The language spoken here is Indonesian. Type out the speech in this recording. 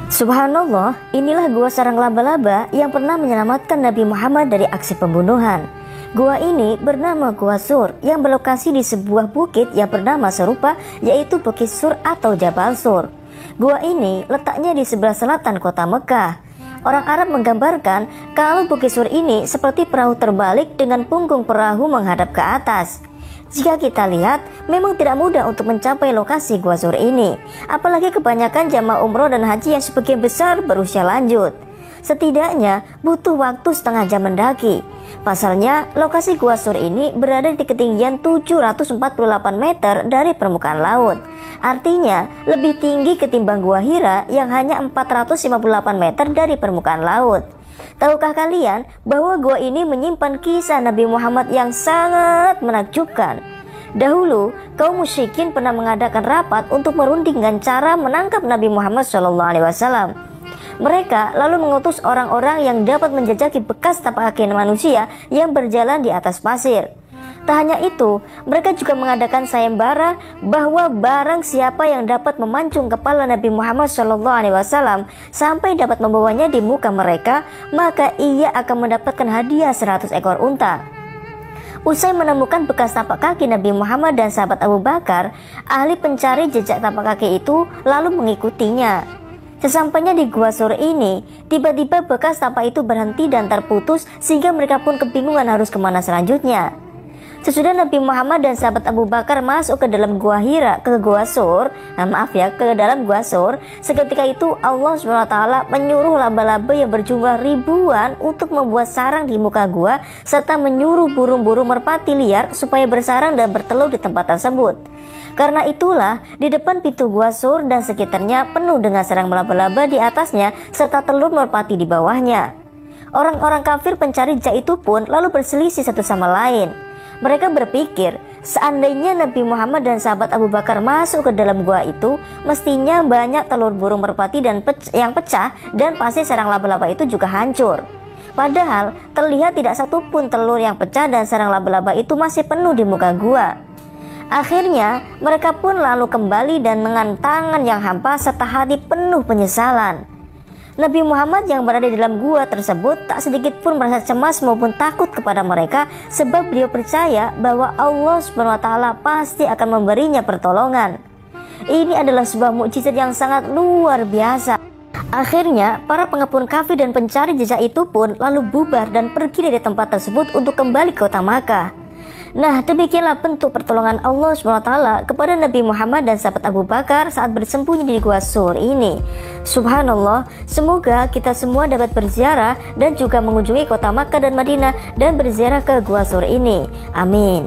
Subhanallah, inilah gua sarang laba-laba yang pernah menyelamatkan Nabi Muhammad dari aksi pembunuhan. Gua ini bernama Gua Sur yang berlokasi di sebuah bukit yang bernama serupa, yaitu Bukit Sur atau Jabal Sur. Gua ini letaknya di sebelah selatan kota Mekah. Orang Arab menggambarkan kalau Bukit Sur ini seperti perahu terbalik dengan punggung perahu menghadap ke atas. Jika kita lihat, memang tidak mudah untuk mencapai lokasi Gua Sur ini, apalagi kebanyakan jamaah umroh dan haji yang sebagian besar berusia lanjut. Setidaknya butuh waktu setengah jam mendaki. Pasalnya, lokasi Gua Sur ini berada di ketinggian 748 meter dari permukaan laut. Artinya, lebih tinggi ketimbang Gua Hira yang hanya 458 meter dari permukaan laut. Tahukah kalian bahwa gua ini menyimpan kisah Nabi Muhammad yang sangat menakjubkan? Dahulu, kaum musyrikin pernah mengadakan rapat untuk merundingkan cara menangkap Nabi Muhammad SAW. Mereka lalu mengutus orang-orang yang dapat menjajaki bekas tapak kaki manusia yang berjalan di atas pasir. Tak hanya itu, mereka juga mengadakan sayembara bahwa barang siapa yang dapat memancung kepala Nabi Muhammad SAW sampai dapat membawanya di muka mereka, maka ia akan mendapatkan hadiah 100 ekor unta. Usai menemukan bekas tapak kaki Nabi Muhammad dan sahabat Abu Bakar, ahli pencari jejak tapak kaki itu lalu mengikutinya. Sesampainya di Gua Sur ini, tiba-tiba bekas tapak itu berhenti dan terputus sehingga mereka pun kebingungan harus kemana selanjutnya. Sesudah Nabi Muhammad dan sahabat Abu Bakar masuk ke dalam Gua Hira ke Gua Sur, ke dalam Gua Sur, seketika itu Allah SWT menyuruh laba-laba yang berjumlah ribuan untuk membuat sarang di muka gua, serta menyuruh burung-burung merpati liar supaya bersarang dan bertelur di tempat tersebut. Karena itulah di depan pintu Gua Sur dan sekitarnya penuh dengan sarang laba-laba di atasnya serta telur merpati di bawahnya. Orang-orang kafir pencari jejak itu pun lalu berselisih satu sama lain. Mereka berpikir, seandainya Nabi Muhammad dan sahabat Abu Bakar masuk ke dalam gua itu, mestinya banyak telur burung merpati yang pecah dan pasti sarang laba-laba itu juga hancur. Padahal terlihat tidak satupun telur yang pecah dan sarang laba-laba itu masih penuh di muka gua. Akhirnya mereka pun lalu kembali dan dengan tangan yang hampa serta hati penuh penyesalan. Nabi Muhammad yang berada di dalam gua tersebut tak sedikit pun merasa cemas maupun takut kepada mereka, sebab beliau percaya bahwa Allah SWT pasti akan memberinya pertolongan. Ini adalah sebuah mukjizat yang sangat luar biasa. Akhirnya para pengepul kafir dan pencari jejak itu pun lalu bubar dan pergi dari tempat tersebut untuk kembali ke kota Makkah. Nah, demikianlah bentuk pertolongan Allah SWT kepada Nabi Muhammad dan sahabat Abu Bakar saat bersembunyi di Gua Sur ini. Subhanallah, semoga kita semua dapat berziarah dan juga mengunjungi kota Makkah dan Madinah dan berziarah ke Gua Sur ini. Amin.